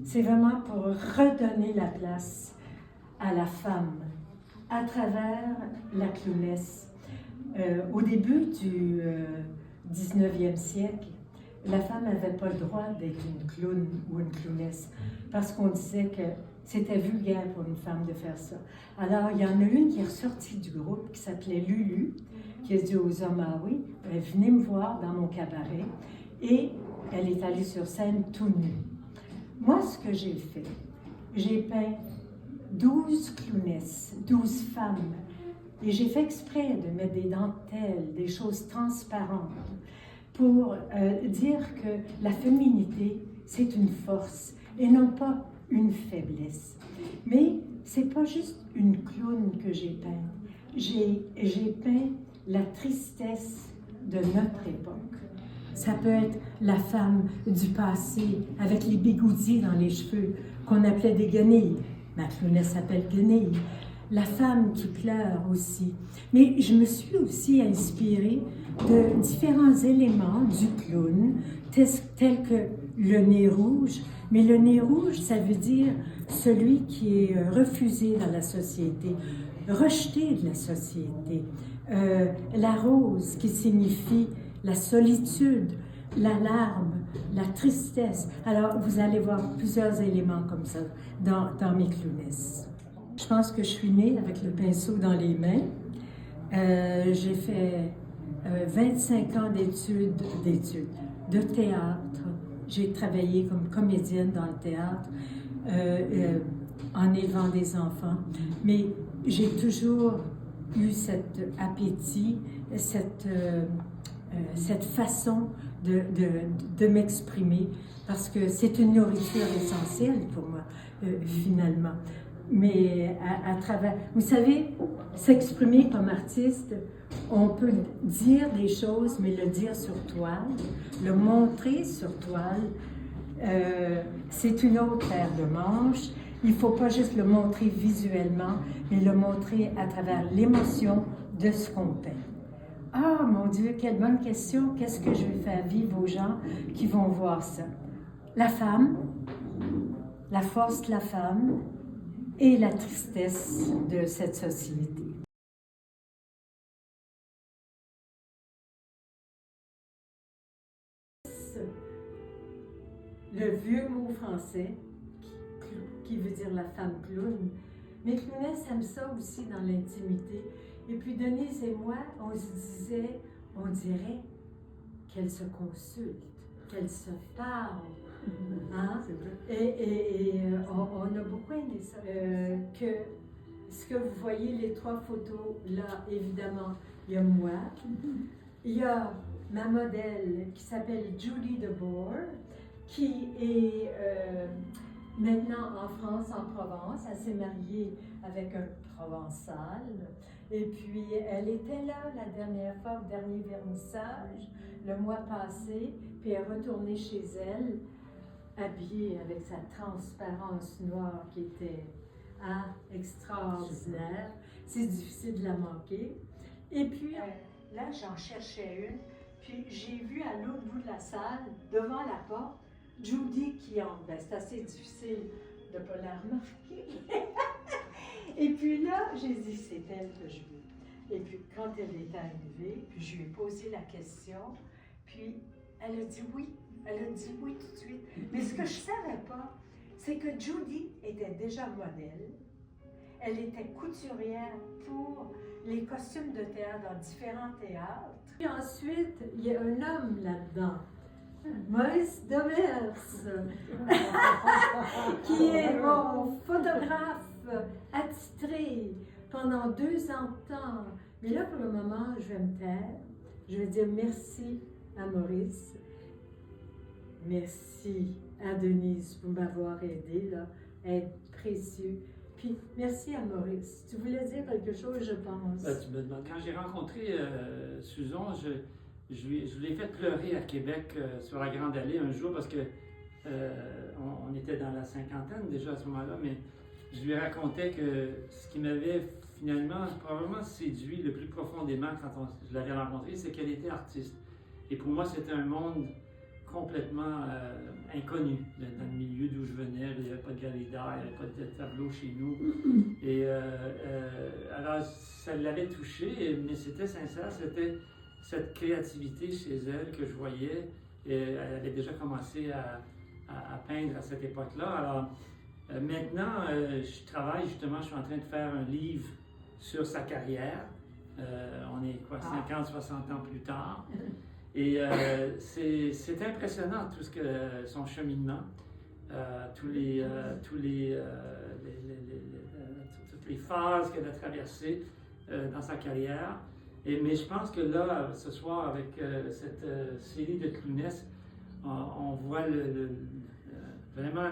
c'est vraiment pour redonner la place à la femme à travers la clownesse. Au début du 19e siècle, la femme n'avait pas le droit d'être une clown ou une clownesse parce qu'on disait que c'était vulgaire pour une femme de faire ça. Alors, il y en a une qui est ressortie du groupe qui s'appelait Lulu, qui a dit aux hommes, ah oui, venez me voir dans mon cabaret. Et elle est allée sur scène tout nue. Moi, ce que j'ai fait, j'ai peint 12 clownesses, 12 femmes. Et j'ai fait exprès de mettre des dentelles, des choses transparentes, pour dire que la féminité, c'est une force et non pas une faiblesse. Mais c'est pas juste une clown que j'ai peinte. J'ai peint la tristesse de notre époque. Ça peut être la femme du passé avec les bigoudis dans les cheveux qu'on appelait des guenilles. Ma clownesse s'appelle guenille. La femme qui pleure aussi. Mais je me suis aussi inspirée de différents éléments du clown, tels que le nez rouge. Mais le nez rouge, ça veut dire celui qui est refusé dans la société, rejeté de la société. La rose qui signifie la solitude, la larme, la tristesse. Alors, vous allez voir plusieurs éléments comme ça dans mes clownesses. Je pense que je suis née avec le pinceau dans les mains. J'ai fait 25 ans d'études de théâtre. J'ai travaillé comme comédienne dans le théâtre en élevant des enfants. Mais j'ai toujours eu cet appétit, cette façon de m'exprimer, parce que c'est une nourriture essentielle pour moi, finalement. Mais à travers, vous savez, s'exprimer comme artiste, on peut dire des choses, mais le dire sur toile, le montrer sur toile, c'est une autre paire de manches. Il ne faut pas juste le montrer visuellement, mais le montrer à travers l'émotion de ce qu'on peint. Ah, mon Dieu, quelle bonne question! Qu'est-ce que je vais faire vivre aux gens qui vont voir ça? La femme, la force de la femme et la tristesse de cette société. Le vieux mot français, qui veut dire la femme clown, mais clownesse aime ça aussi dans l'intimité. Et puis Denise et moi, on se disait, on dirait qu'elle se consulte, qu'elle se parle. Hein? Et on a beaucoup aimé ça. Que ce que vous voyez, les 3 photos, là, évidemment, il y a moi. Il y a ma modèle qui s'appelle Judy DeBoer, qui est maintenant en France, en Provence. Elle s'est mariée avec un Provençal. Et puis, elle était là la dernière fois, au dernier vernissage, le mois passé, puis elle est retournée chez elle, habillée avec sa transparence noire qui était extraordinaire. C'est difficile de la manquer. Et puis, là, j'en cherchais une, puis j'ai vu à l'autre bout de la salle, devant la porte, Judy qui entre. Ben, c'est assez difficile de ne pas la remarquer. Et puis là, j'ai dit, c'est elle que je veux. Et puis, quand elle est arrivée, puis je lui ai posé la question, puis elle a dit oui. Elle a dit oui tout de suite. Mais ce que je ne savais pas, c'est que Judy était déjà modèle. Elle était couturière pour les costumes de théâtre dans différents théâtres. Puis ensuite, il y a un homme là-dedans, Maurice Demers, qui est mon photographe attitré pendant 2 ans de temps. Mais là, pour le moment, je vais me taire. Je vais dire merci à Maurice. Merci à Denise pour m'avoir aidé, là, être précieux. Puis, merci à Maurice. Tu voulais dire quelque chose, je pense. Ben, tu me demandes. Quand j'ai rencontré Susan, je l'ai fait pleurer à Québec sur la Grande Allée un jour parce que on était dans la cinquantaine déjà à ce moment-là, mais je lui racontais que ce qui m'avait finalement probablement séduit le plus profondément quand je l'avais rencontrée, c'est qu'elle était artiste. Et pour moi, c'était un monde complètement inconnu dans le milieu d'où je venais. Il n'y avait pas de galerie d'art, il n'y avait pas de tableau chez nous. Et alors, ça l'avait touché, mais c'était sincère, c'était cette créativité chez elle que je voyais. Et elle avait déjà commencé à peindre à cette époque-là. Alors, maintenant, je travaille justement, je suis en train de faire un livre sur sa carrière. On est quoi, 50, 60 ans plus tard. Et c'est impressionnant tout ce que son cheminement, toutes les phases qu'elle a traversées dans sa carrière. Mais je pense que là, ce soir, avec cette série de clownesses, on voit vraiment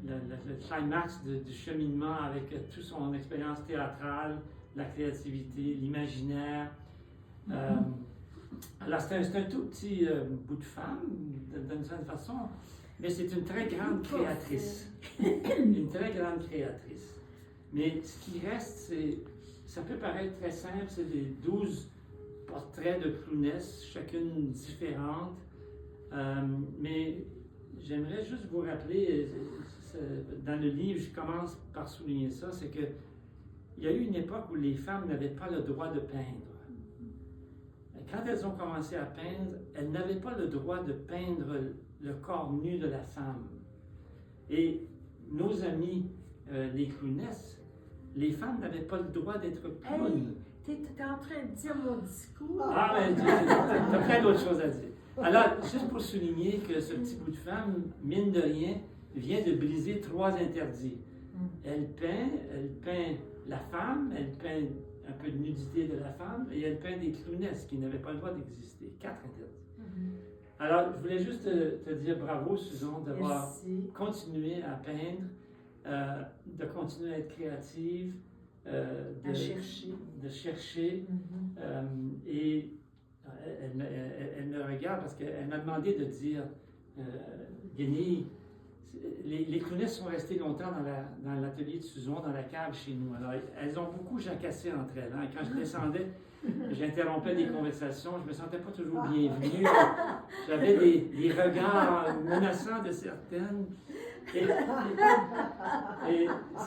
le climax du cheminement avec toute son expérience théâtrale, la créativité, l'imaginaire. Alors, c'est un tout petit bout de femme, d'une certaine façon, mais c'est une très grande créatrice. Une très grande créatrice. Mais ce qui reste, ça peut paraître très simple, c'est des 12 portraits de clownesses, chacune différente. Mais j'aimerais juste vous rappeler, dans le livre, je commence par souligner ça, c'est que il y a eu une époque où les femmes n'avaient pas le droit de peindre. Quand elles ont commencé à peindre, elles n'avaient pas le droit de peindre le corps nu de la femme. Et nos amis, les clownesses, les femmes n'avaient pas le droit d'être clowns. Tu es en train de dire mon discours. Ah, mais tu as plein d'autres choses à dire. Alors, juste pour souligner que ce petit bout de femme, mine de rien, vient de briser 3 interdits. Elle peint la femme, elle peint un peu de nudité de la femme, et elle peint des clownesses qui n'avaient pas le droit d'exister. 4 interdits. Alors, je voulais juste te dire bravo, Susan, d'avoir continué à peindre, de continuer à être créative, de chercher. Et elle me regarde parce qu'elle m'a demandé de dire, Guenille, les clownesses sont restées longtemps dans l'atelier de Susan, dans la cave chez nous. Alors, elles ont beaucoup jacassé entre elles. Hein. Quand je descendais, j'interrompais des conversations, je ne me sentais pas toujours bienvenue. J'avais des regards menaçants de certaines. Et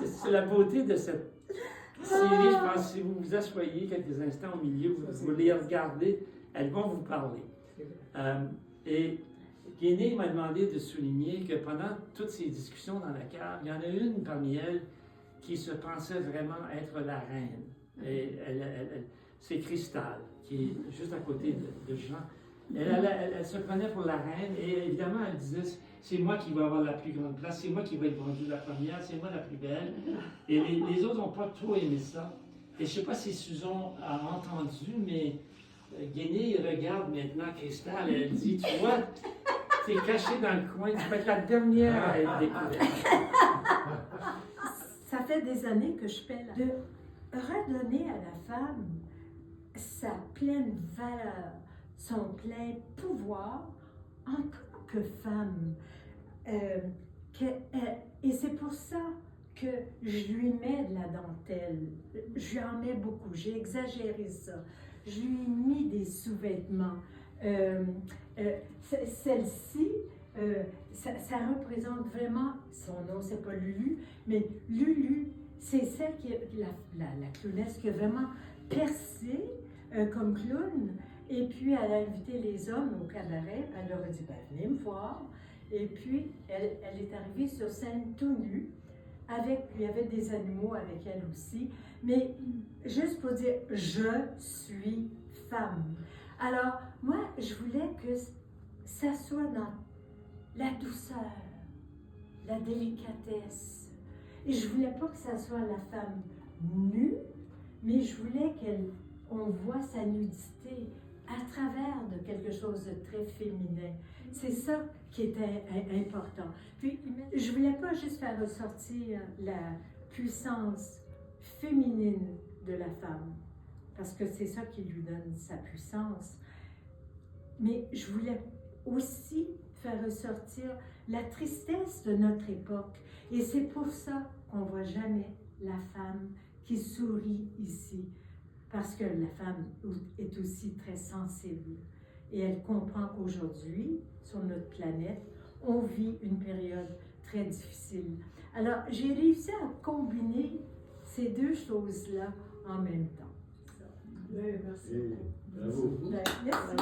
c'est la beauté de cette série. Je pense si vous vous asseyez quelques instants au milieu, vous les regardez, elles vont vous parler. Et Guéné m'a demandé de souligner que pendant toutes ces discussions dans la cave, il y en a une parmi elles qui se pensait vraiment être la reine. Et c'est Cristal, qui est juste à côté de Jean. Elle se prenait pour la reine et évidemment elle disait c'est moi qui vais avoir la plus grande place, c'est moi qui vais être vendue la première, c'est moi la plus belle. Et les autres n'ont pas trop aimé ça. Et je ne sais pas si Susan a entendu, mais Guéné regarde maintenant Cristal et elle dit tu vois, tu es cachée dans le coin, tu vas être la dernière à être découverte. Ça fait des années que je fais de redonner à la femme sa pleine valeur, son plein pouvoir en tant que femme. Et c'est pour ça que je lui mets de la dentelle. Je lui en mets beaucoup. J'ai exagéré ça. Je lui ai mis des sous-vêtements. Celle-ci, ça représente vraiment, son nom c'est pas Lulu, mais Lulu, c'est celle qui est la clownesse qui a vraiment percé comme clown. Et puis elle a invité les hommes au cabaret, elle leur a dit ben, venez me voir. Et puis elle est arrivée sur scène tout nue. Il y avait des animaux avec elle aussi, mais juste pour dire je suis femme. Alors moi je voulais que ça soit dans la douceur, la délicatesse, et je voulais pas que ça soit la femme nue, mais je voulais qu'on voit sa nudité à travers de quelque chose de très féminin. C'est ça qui était important. Puis, je ne voulais pas juste faire ressortir la puissance féminine de la femme, parce que c'est ça qui lui donne sa puissance, mais je voulais aussi faire ressortir la tristesse de notre époque. Et c'est pour ça qu'on ne voit jamais la femme qui sourit ici, parce que la femme est aussi très sensible. et elle comprend qu'aujourd'hui, sur notre planète, on vit une période très difficile. Alors, j'ai réussi à combiner ces deux choses-là en même temps. Merci. Bravo. Merci.